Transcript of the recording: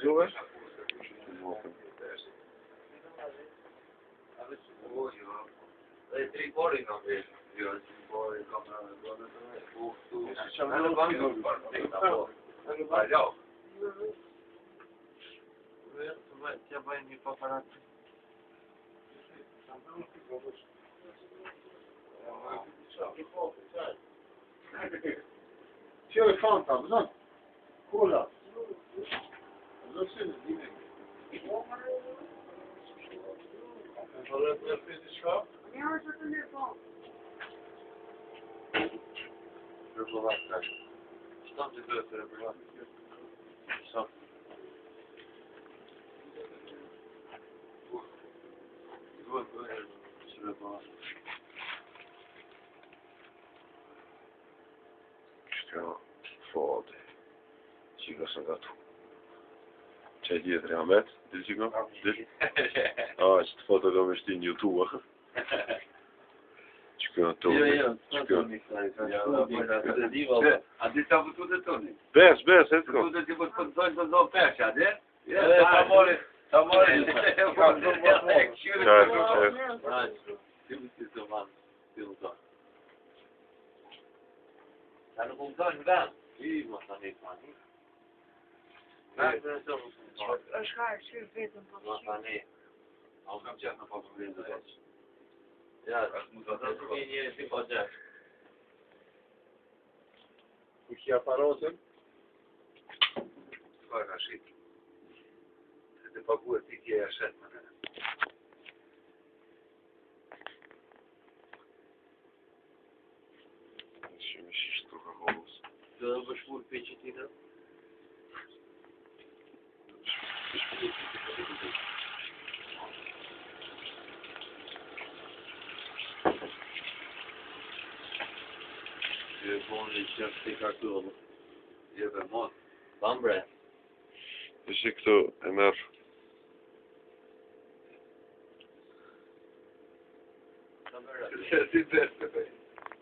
Zuhesh? Dhe 3 pori kam vesh. Jo, 3 pori kam në zonë të me. Në bankë në parë. T'ja bëjnë një paparatë. Qo e fanta, mëzën? Kola. Mëzën dime. Në përret në fiti shka? Një orë që të një po. Rëpëllat ka. Shtam të kërë të rëpëllat. Shtam. Kështja fade. Qika së nga tu. Qaj tjetër jam vetë? Dilë qika? Dilë? A, që të foto ka me shti në YouTube. Qika të Jo, a di sa vëtu dhe toni? Bes, e të kom. Vëtu dhe ti vëtë pëndojnë të do pesha, dhe? Ta mori. Ka në kumëtojnë vend. I, më të një tani. është ka shirë vetën për Më të një. A unë kam qef në pa problem dhe veç. Ja, më të të një si pa qef. Ku ki aparatën? Ka ka shqit. Të pagu e ti kje e shet më në. Shime shisht Coca-Cola. Të dhe bëshmur për që ti në? Je bon një qef të kartullë. Je për mod. Bambre. Ishe këto e merë. Si bërë.